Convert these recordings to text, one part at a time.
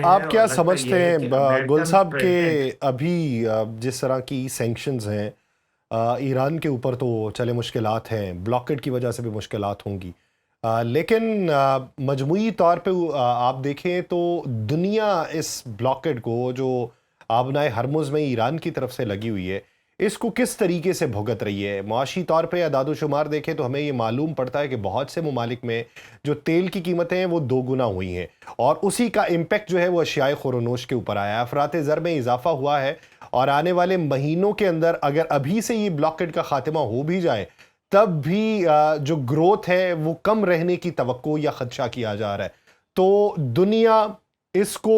रहे हैं आप क्या और लगता समझते यह है हैं कि गुल अमेरिकन साहब के प्रेसिडेंट। अभी जिस तरह की सैंक्शंस हैं ईरान के ऊपर, तो चले मुश्किलात हैं, ब्लॉकेड की वजह से भी मुश्किलात होंगी, लेकिन मजमूई तौर पे आप देखें तो दुनिया इस ब्लॉकेड को जो आबनाए हरमुज़ में ईरान की तरफ से लगी हुई है, इसको किस तरीके से भुगत रही है? मुआशी तौर पे अदाद-ओ-शुमार देखें तो हमें ये मालूम पड़ता है कि बहुत से ममालिक में जो तेल की कीमतें हैं वो दोगुना हुई हैं, और उसी का इम्पैक्ट जो है वो अशियाए ख़ुर-ओ-नोश के ऊपर आया है। अफ़रात ज़र में इजाफ़ा हुआ है, और आने वाले महीनों के अंदर अगर अभी से ये ब्लॉकेड का खात्मा हो भी जाए, तब भी जो ग्रोथ है वो कम रहने की तवक्को या खदशा किया जा रहा है। तो दुनिया इसको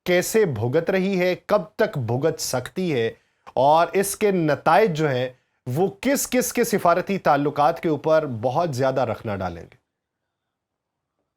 कैसे भुगत रही है, कब तक भुगत सकती है, और इसके नताइज जो हैं वो किस किस के सिफारती ताल्लुकात के ऊपर बहुत ज्यादा रखना डालेंगे?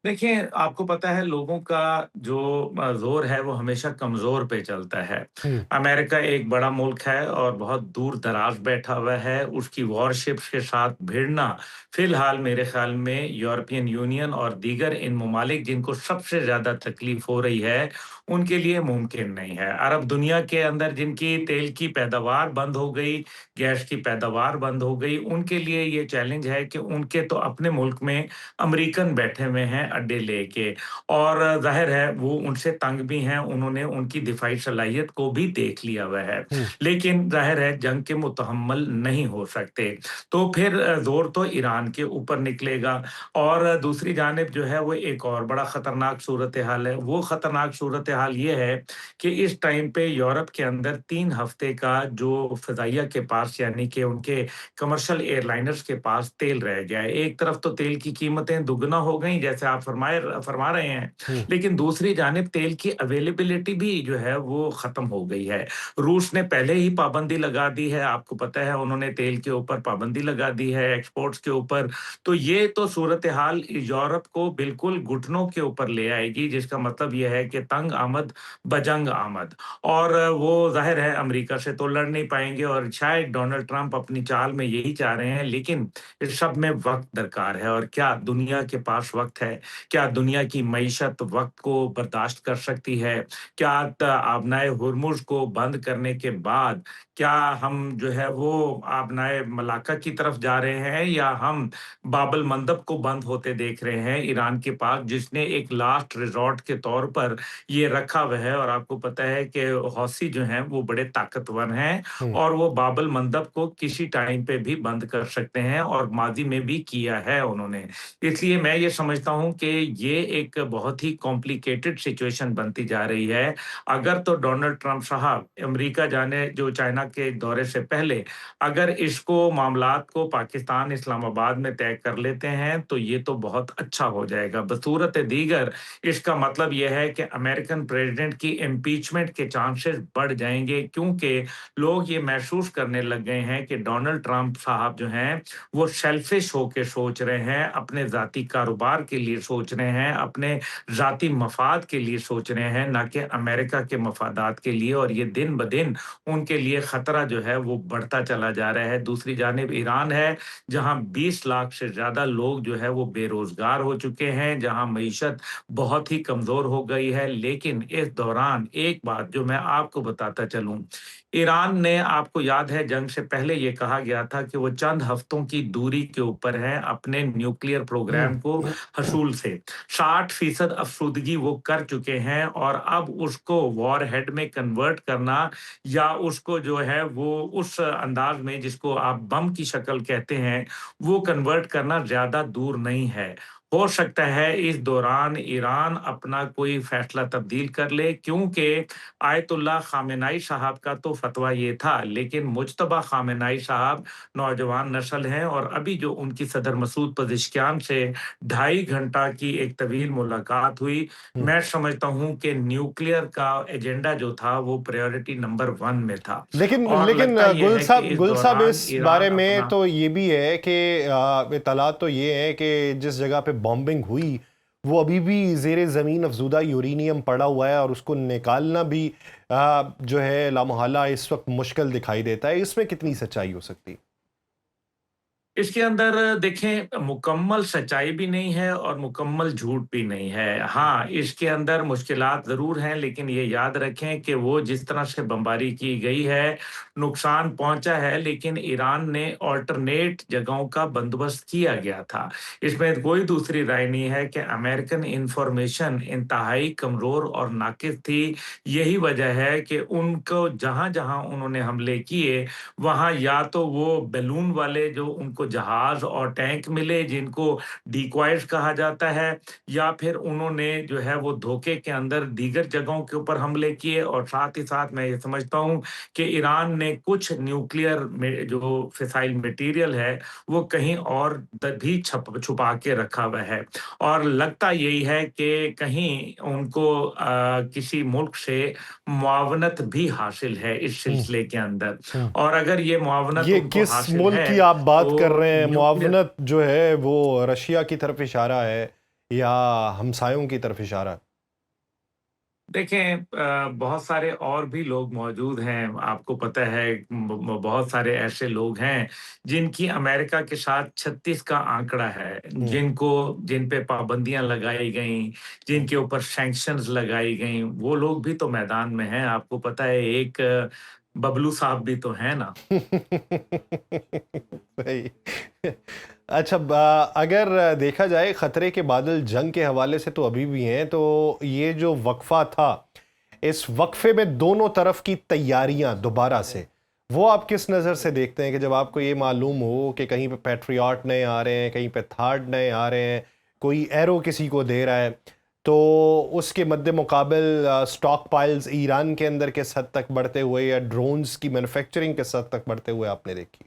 देखिए, आपको पता है लोगों का जो ज़ोर है वो हमेशा कमज़ोर पे चलता है। हम्म। अमेरिका एक बड़ा मुल्क है और बहुत दूर-दराज़ बैठा हुआ है। उसकी वॉरशिप्स के साथ भिड़ना फ़िलहाल मेरे ख़्याल में यूरोपियन यूनियन और दीगर इन ममालिक जिनको सबसे ज़्यादा तकलीफ़ हो रही है, उनके लिए मुमकिन नहीं है। अरब दुनिया के अंदर जिनकी तेल की पैदावार बंद हो गई, गैस की पैदावार बंद हो गई, उनके लिए ये चैलेंज है कि उनके तो अपने मुल्क में अमेरिकन बैठे हुए हैं अड्डे लेके और ज़ाहिर है वो उनसे तंग भी हैं, उन्होंने उनकी दिफ़ाई सलाहियत को भी देख लिया हुआ है। हम्म। लेकिन ज़ाहिर है जंग के मुतहम्मल नहीं हो सकते, तो फिर ज़ोर तो ईरान के ऊपर निकलेगा और दूसरी जानिब जो है वो एक और बड़ा ख़तरनाक सूरत-ए-हाल है। वो ख़तरनाक सूरत-ए-हाल ये है कि इस टाइम पे यूरोप के अंदर 3 हफ़्ते का जो फ़िज़ाइया के पास यानी कि उनके कमर्शियल एयरलाइनर्स के पास तेल रह गया है। एक तरफ तो तेल की कीमतें दुगना हो गई जैसे आप फरमा रहे हैं, हम्म। लेकिन दूसरी जानिब तेल की अवेलेबिलिटी भी जो है वो ख़त्म हो गई है। रूस ने पहले ही पाबंदी लगा दी है, आपको पता है उन्होंने तेल के ऊपर पाबंदी लगा दी है, एक्सपोर्ट्स के ऊपर। तो ये तो सूरत-ए-हाल यूरोप को बिल्कुल घुटनों के ऊपर ले आएगी, जिसका मतलब ये है कि तंग आमद बजंग आमद और वो ज़ाहिर है अमेरिका से तो लड़ नहीं पाएँगे और शायद डोनाल्ड ट्रंप अपनी चाल में यही चाह रहे हैं, लेकिन इस सब में वक़्त दरकार है और क्या दुनिया के पास वक़्त है? क्या दुनिया की मईशत वक़्त को बर्दाश्त कर सकती है? क्या आबनाए हुर्मुज़ को बंद करने के बाद क्या हम जो है वो आबनाए मलाक्का की तरफ जा रहे हैं या हम बाब-अल मंदब को बंद होते देख रहे हैं ईरान के पास जिसने एक लास्ट रिसॉर्ट के तौर पर ये रखा हुआ है और आपको पता है कि हौसी जो हैं वो बड़े ताकतवर हैं हम्म। और वो बाब-अल मंदब को किसी टाइम पे भी बंद कर सकते हैं और माज़ी में भी किया है उन्होंने। इसलिए मैं ये समझता हूँ कि ये एक बहुत ही कॉम्प्लिकेटेड सिचुएशन बनती जा रही है। अगर तो डोनाल्ड ट्रंप साहब अमेरिका जाने जो चाइना के दौरे से पहले अगर इसको मामलात को पाकिस्तान, इस्लामाबाद में तय कर लेते हैं, तो ये तो बहुत अच्छा हो जाएगा। बसूरत दीगर इसका मतलब ये है कि अमेरिकन प्रेज़िडेंट की इम्पीचमेंट के चांसेस बढ़ जाएँगे क्योंकि लोग ये महसूस करने लग गए हैं कि डोनाल्ड ट्रंप साहब जो हैं, वो सेल्फिश होके सोच रहे हैं, अपने ज़ाती कारोबार के लिए सोच रहे हैं, अपने ज़ाती मफ़ाद के लिए सोच रहे हैं, ना कि अमेरिका के मफ़ादात के लिए और ये दिन-ब-दिन उनके लिए खतरा जो है वो बढ़ता चला जा रहा है। दूसरी जानिब ईरान है, जहाँ 20 लाख से ज़्यादा लोग जो है वो बेरोज़गार हो चुके हैं, जहाँ मईशत बहुत ही कमज़ोर हो गई है। लेकिन इस दौरान एक बात जो मैं आपको बताता चलूँ, ईरान ने आपको याद है जंग से पहले ये कहा गया था कि वो चंद हफ्तों की दूरी के ऊपर है अपने न्यूक्लियर प्रोग्राम को हम्म। हसूल से। 60% अफ़्रीदगी वो कर चुके हैं और अब उसको वॉरहेड में कन्वर्ट करना या उसको जो है वो उस अंदाज़ में जिसको आप बम की शक्ल कहते हैं, वो कन्वर्ट करना ज़्यादा दूर नहीं है। हो सकता है इस दौरान ईरान अपना कोई फ़ैसला तब्दील कर ले क्योंकि आयतुल्लाह ख़ामेनेई साहब का तो फ़तवा ये था, लेकिन मुज्तबा ख़ामेनेई साहब नौजवान नस्ल हैं और अभी जो उनकी सदर मसूद पज़ेश्कियान से ढाई घंटा की एक तवील मुलाकात हुई, हम्म। मैं समझता हूँ कि न्यूक्लियर का एजेंडा जो था वो प्रायोरिटी नंबर 1 में था लेकिन और लेकिन लगता ये गुल है कि साहब इस गुल साहब दौरान इस बारे ईरान में अपना तो ये भी है कि इत्तलात तो ये है कि जिस जगह पे बॉम्बिंग हुई वो अभी भी ज़ेरे ज़मीन अफजूदा यूरेनियम पड़ा हुआ है, और उसको निकालना भी जो है लामहला इस वक्त मुश्किल दिखाई देता है। इसमें कितनी सच्चाई हो सकती है? इसके अंदर देखें मुकम्मल सच्चाई भी नहीं है और मुकम्मल झूठ भी नहीं है। हाँ, इसके अंदर मुश्किलात ज़रूर हैं, लेकिन ये याद रखें कि वो जिस तरह से बमबारी की गई है, नुकसान पहुँचा है, लेकिन ईरान ने अल्टरनेट जगहों का बंदोबस्त किया गया था। इसमें कोई दूसरी राय नहीं है कि अमेरिकन इन्फॉर्मेशन इंतहाई कमज़ोर और नाक़िस थी। यही वजह है कि उनको जहाँ-जहाँ उन्होंने हमले किए, वहाँ या तो वो बैलून वाले जो उनको जहाज़ और टैंक मिले जिनको डिकॉयज़ कहा जाता है, या फिर उन्होंने जो है वो धोखे के अंदर दीगर जगहों के ऊपर हमले किए, और साथ ही साथ मैं ये समझता हूँ कि ईरान ने कुछ न्यूक्लियर में जो फिसाइल मटीरियल है, वो कहीं और भी छुपा के रखा हुआ है। और लगता यही है कि कहीं उनको किसी मुल्क से मुआवनत भी हासिल है इस हुँ, सिलसिले के अंदर। हुँ। और अगर ये मुआवनत ये उनको किस हासिल मुल्क है, की आप बात कर तो रहे हैं? न्यूक्लियर मुआवनत जो है वो रशिया की तरफ इशारा है या हमसायों की तरफ इशारा है? देखें बहुत सारे और भी लोग मौजूद हैं। आपको पता है बहुत सारे ऐसे लोग हैं जिनकी अमेरिका के साथ 36 का आंकड़ा है, हुँ, जिन पे पाबंदियां लगाई गईं, हुँ। जिनके ऊपर सैंक्शंस लगाई गईं, वो लोग भी तो मैदान में हैं। आपको पता है एक बबलू साहब भी तो हैं ना। सही। अच्छा अगर देखा जाए खतरे के बादल जंग के हवाले से तो अभी भी हैं, तो ये जो वक़्फ़ा था, इस वक़्फ़े में दोनों तरफ की तैयारियां दोबारा से, वो आप किस नज़र से देखते हैं कि जब आपको ये मालूम हो कि कहीं पे पैट्रियट नए आ रहे हैं, कहीं पे थार्ड नए आ रहे हैं, कोई एरो किसी को दे रहा है, तो उसके मद्दे मुकाबिल स्टॉक पाइल्स ईरान के अंदर किस हद तक बढ़ते हुए या ड्रोन्स की मैन्युफैक्चरिंग किस हद तक बढ़ते हुए आपने देखी?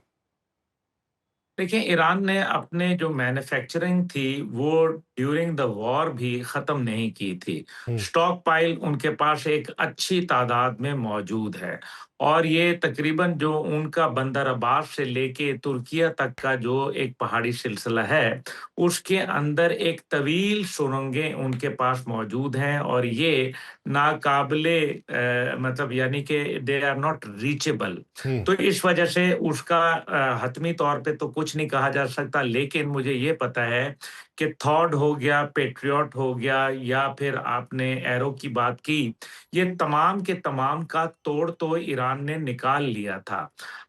देखिए, ईरान ने अपने जो मैन्युफैक्चरिंग थी, वो ड्यूरिंग द वॉर भी ख़त्म नहीं की थी। हुँ, स्टॉक पाइल उनके पास एक अच्छी तादाद में मौजूद है, और ये तकरीबन जो उनका बंदर अब्बास से लेके तुर्किया तक का जो एक पहाड़ी सिलसिला है, उसके अंदर एक तवील सुरंगें उनके पास मौजूद हैं, और ये नाकाबिले मतलब यानी कि दे आर नॉट रीचेबल। हुँ, तो इस वजह से उसका हतमी तौर पे तो कुछ नहीं कहा जा सकता, लेकिन मुझे ये पता है कि थॉड हो गया, पैट्रियट हो गया, या फिर आपने एरो की बात की, ये तमाम के तमाम का तोड़ तो ईरान ने निकाल लिया था।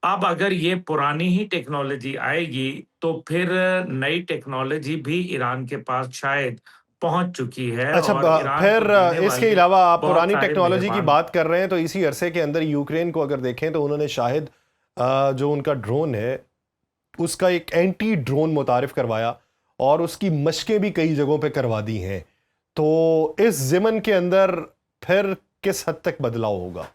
अब अगर ये पुरानी ही टेक्नोलॉजी आएगी, तो फिर नई टेक्नोलॉजी भी ईरान के पास शायद पहुँच चुकी है, अच्छा और ईरान को फिर देने इसके वाले अलावा आप बहुत पुरानी सारे टेक्नोलॉजी की मेहमान। बात कर रहे हैं, तो इसी अरसे के अंदर यूक्रेन को अगर देखें तो उन्होंने शायद जो उनका ड्रोन है उसका एक एंटी ड्रोन मुतारिफ करवाया और उसकी मशकें भी कई जगहों पे करवा दी हैं। तो इस ज़िमन के अंदर फिर किस हद तक बदलाव होगा?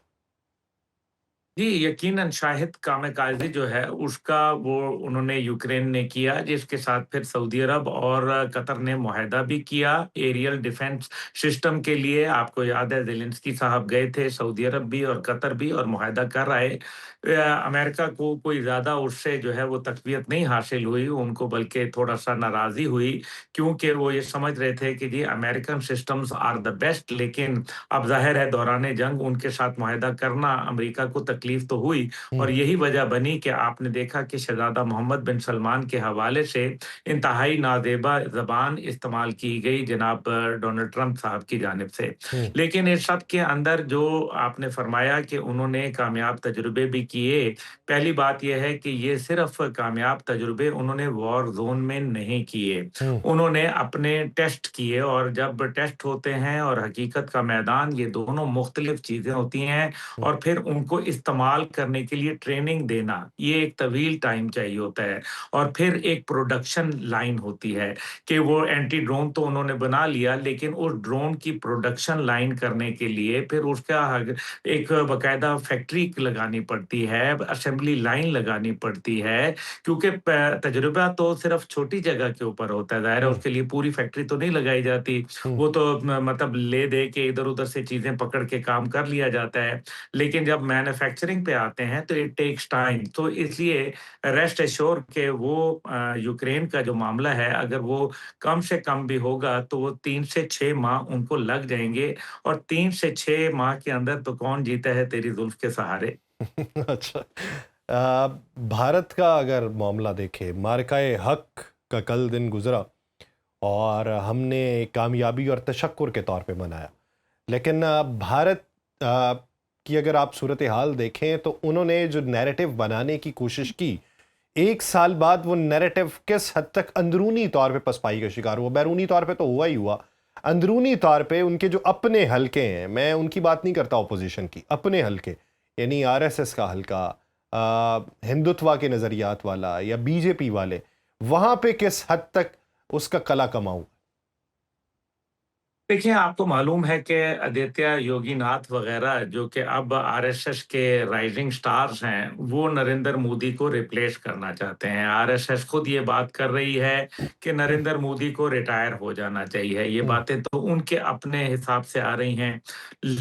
जी, यकीनन शाहिद कामिकाज़ी जो है उसका वो उन्होंने यूक्रेन ने किया, जिसके साथ फिर सऊदी अरब और कतर ने मुआहदा भी किया एरियल डिफेंस सिस्टम के लिए। आपको याद है ज़ेलेंस्की साहब गए थे सऊदी अरब भी और कतर भी, और मुआहदा कर आए। अमेरिका को कोई ज़्यादा उससे जो है वो तक़वियत नहीं हासिल हुई, उनको बल्कि थोड़ा-सा नाराज़ी हुई, क्योंकि वो ये समझ रहे थे कि जी American systems are the best, लेकिन अब ज़ाहिर है दौरान जंग उनके साथ मुआहदा करना अमेरिका को तकलीफ तो हुई, हुँ, और यही वजह बनी कि आपने देखा कि शहज़ादा मोहम्मद बिन सलमान के हवाले से इंतहाई नाज़ेबा ज़बान इस्तेमाल की गई जनाब डोनाल्ड ट्रंप साहब की जानिब से। हुँ, लेकिन इस सब के अंदर जो आपने फरमाया कि उन्होंने कामयाब तजुर्बे भी किए, पहली बात ये है कि ये सिर्फ़ कामयाब तजुर्बे उन्होंने वॉर ज़ोन में नहीं किए। हुँ, उन्होंने अपने टेस्ट किए, और जब टेस्ट होते हैं और हकीकत का मैदान, ये दोनों मुख्तलिफ चीज़ें होती हैं, हुँ, और फिर उनको इस्तेमाल करने के लिए ट्रेनिंग देना, ये एक तवील टाइम चाहिए होता है। और फिर एक प्रोडक्शन लाइन होती है कि वो एंटी ड्रोन तो उन्होंने बना लिया, लेकिन उस ड्रोन की प्रोडक्शन लाइन करने के लिए फिर उसका एक बाकायदा फैक्ट्री लगानी पड़ती है, असेंबली लाइन लगानी पड़ती है, क्योंकि तजुर्बा तो सिर्फ छोटी जगह के ऊपर होता है, ज़ाहिर है हुँ, उसके लिए पूरी फैक्ट्री तो नहीं लगाई जाती। हुँ, वो तो मतलब ले दे के इधर-उधर से चीज़ें पकड़ के काम कर लिया जाता है। लेकिन जब मैन्युफैक्चरिंग पे आते हैं तो इट टेक्स टाइम, तो इसलिए रेस्ट एश्योर के वो यूक्रेन का जो मामला है, अगर वो कम से कम भी होगा तो वो 3 से 6 माह उनको लग जाएँगे, और 3 से 6 माह के अंदर तो कौन जीता है तेरी जुल्फ़ के सहारे। अच्छा। अ, भारत का अगर मामला देखें, मार्काए हक का कल दिन गुजरा और हमने कामयाबी और तशक्कुर के तौर पे मनाया। लेकिन भारत की अगर आप सूरत हाल देखें तो उन्होंने जो नैरेटिव बनाने की कोशिश की, 1 साल बाद वो नैरेटिव किस हद तक अंदरूनी तौर पे पसपाई का शिकार हुआ। बैरूनी तौर पे तो हुआ ही हुआ, अंदरूनी तौर पे उनके जो अपने हलके हैं, मैं उनकी बात नहीं करता ऑपोजिशन की, अपने हलके यानी आरएसएस का हलका, हिंदुत्व के नज़रियात वाला या बीजेपी वाले, वहां पे किस हद तक उसका कला कमाऊं। देखिए, आपको मालूम है कि आदित्य योगीनाथ वगैरह जो कि अब आरएसएस के राइजिंग स्टार्स हैं, वो नरेंद्र मोदी को रिप्लेस करना चाहते हैं। आरएसएस खुद ये बात कर रही है कि नरेंद्र मोदी को रिटायर हो जाना चाहिए। ये हम्म, बातें तो उनके अपने हिसाब से आ रही हैं।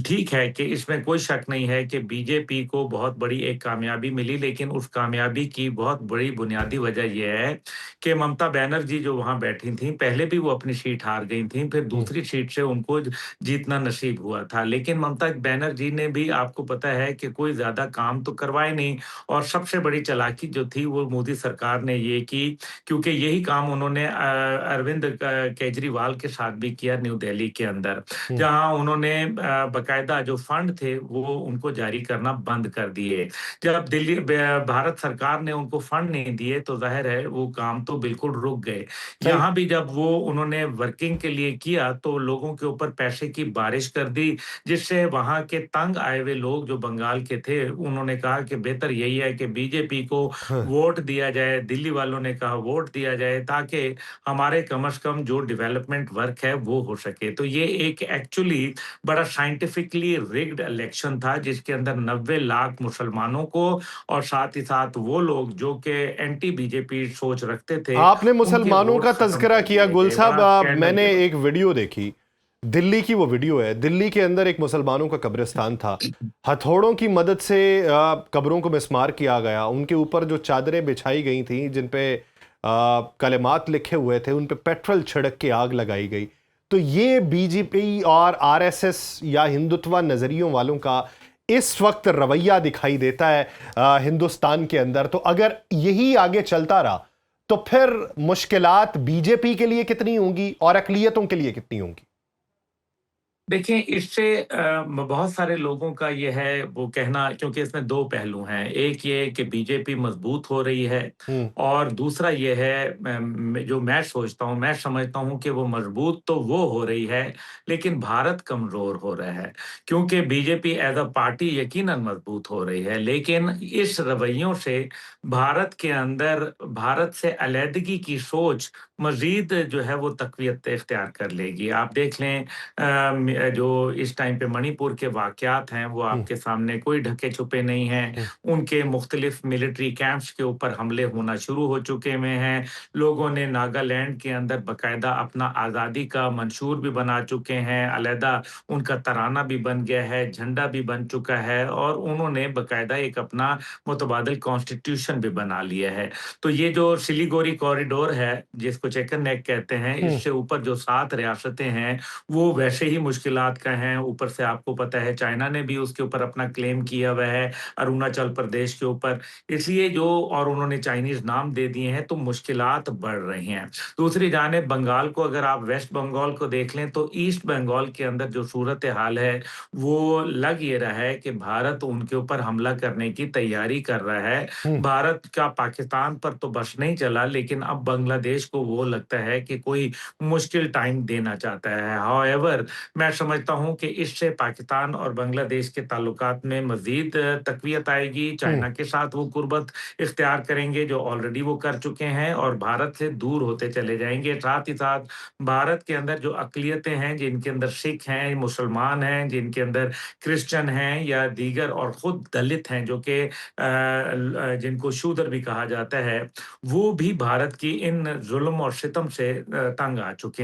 ठीक है कि इसमें कोई शक नहीं है कि बीजेपी को बहुत बड़ी एक कामयाबी मिली, लेकिन उस कामयाबी की बहुत बड़ी बुनियादी वजह ये है कि ममता बनर्जी जो वहाँ बैठी थीं, पहले भी वो अपनी सीट हार गई थीं, फिर हम्म, दूसरी सीट से उनको जीतना नसीब हुआ था। लेकिन ममता बनर्जी ने भी आपको पता है कि कोई ज़्यादा काम तो करवाए नहीं और सबसे बड़ी चालाकी जो थी वो मोदी सरकार ने ये की क्योंकि यही काम उन्होंने अरविंद केजरीवाल के साथ भी किया न्यू दिल्ली के अंदर, हम्म, जहाँ उन्होंने बाकायदा जो फंड थे वो उनको जारी करना बंद कर दिए। जब भारत सरकार ने उनको फंड नहीं दिए तो ज़ाहिर है वो काम तो बिल्कुल रुक गए। सही। यहाँ भी जब वो उन्होंने वर्किंग के लिए किया तो लोगों के ऊपर पैसे की बारिश कर दी, जिससे वहाँ के तंग आए हुए लोग जो बंगाल के थे, उन्होंने कहा कि बेहतर यही है कि बीजेपी को हाँ, वोट दिया जाए। दिल्ली वालों ने कहा वोट दिया जाए ताकि हमारे कम से कम जो डेवलपमेंट वर्क है वो हो सके। तो ये एक एक्चुअली बड़ा साइंटिफिकली रिग्ड इलेक्शन था जिसके अंदर 90 लाख मुसलमानों को और साथ ही साथ वो लोग जो कि एंटी बीजेपी सोच रखते थे, आपने उनके मुसलमानों का वोट्स खत्म तज़किरा कर किया दिए गुल गए। साहब। बड़ा स्कैंडल मैंने के बाद। एक वीडियो देखी, दिल्ली की वो वीडियो है। दिल्ली के अंदर एक मुसलमानों का कब्रिस्तान था, हथौड़ों की मदद से कब्रों को मिस्मार किया गया, उनके ऊपर जो चादरें बिछाई गई थी जिन पे कलिमात लिखे हुए थे, उन पे पेट्रोल छिड़क के आग लगाई गई। तो ये बीजेपी और आरएसएस या हिंदुत्व नज़रियों वालों का इस वक्त रवैया दिखाई देता है हिंदुस्तान के अंदर। तो अगर यही आगे चलता रहा तो फिर मुश्किलात बीजेपी के लिए कितनी होंगी और अक़लियतों के लिए कितनी होंगी? देखिए, इससे बहुत सारे लोगों का ये है वो कहना क्योंकि इसमें 2 पहलू हैं। एक ये कि बीजेपी मज़बूत हो रही है हुँ, और दूसरा ये है जो मैं सोचता हूँ, मैं समझता हूँ कि वो मज़बूत तो वो हो रही है, लेकिन भारत कमज़ोर हो रहा है। क्योंकि बीजेपी एज़ अ पार्टी यकीनन मज़बूत हो रही है, लेकिन इस रवैयों से भारत के अंदर भारत से अलहदगी की सोच मज़ीद जो है वो तक़वियत इख्तियार कर लेगी। आप देख लें जो इस टाइम पे मणिपुर के वाक़यात हैं, वो हुँ, आपके सामने कोई ढके-छुपे नहीं हैं। हुँ, उनके मुख्तलिफ मिलिट्री कैंप्स के ऊपर हमले होना शुरू हो चुके हुए हैं। लोगों ने नागालैंड के अंदर बाकायदा अपना आज़ादी का मंशूर भी बना चुके हैं, अलहदा उनका तराना भी बन गया है, झंडा भी बन चुका है और उन्होंने बाकायदा एक अपना मुतबादिल कॉन्स्टिट्यूशन भी बना लिया है। तो ये जो सिलीगुड़ी कॉरिडोर है, जिसको चिकन नेक कहते हैं, हुँ, इससे ऊपर जो 7 रियासतें हैं, वो वैसे ही मुश्किलात का हैं, ऊपर से आपको पता है चाइना ने भी उसके ऊपर अपना क्लेम किया हुआ है, अरुणाचल प्रदेश के ऊपर। इसलिए जो और उन्होंने चाइनीज़ नाम दे दिए हैं, तो मुश्किलात बढ़ रही हैं। दूसरी जानिब बंगाल को अगर आप वेस्ट बंगाल को देख लें, तो ईस्ट बंगाल के अंदर जो सूरत-ए-हाल है, वो लग ये रहा है कि भारत उनके ऊपर हमला करने की तैयारी कर रहा है। हुँ, भारत का पाकिस्तान पर तो बस नहीं चला, लेकिन अब बांग्लादेश को वो लगता है कि कोई मुश्किल टाइम देना चाहता है। हाउएवर मैं समझता हूँ कि इससे पाकिस्तान और बांग्लादेश के ताल्लुकात में मज़ीद तक़वियत आएगी। हुँ, चाइना के साथ वो कुर्बत इख्तियार करेंगे जो ऑलरेडी वो कर चुके हैं और भारत से दूर होते चले जाएँगे। साथ ही साथ भारत के अंदर जो अक़लियतें हैं, जिनके अंदर सिख हैं, मुसलमान हैं, जिनके अंदर क्रिश्चियन हैं या दीगर और खुद दलित हैं जो कि जिनको शूद्र भी कहा जाता है, वो भी भारत की इन ज़ुल्म और सितम से तंग आ चुके हैं।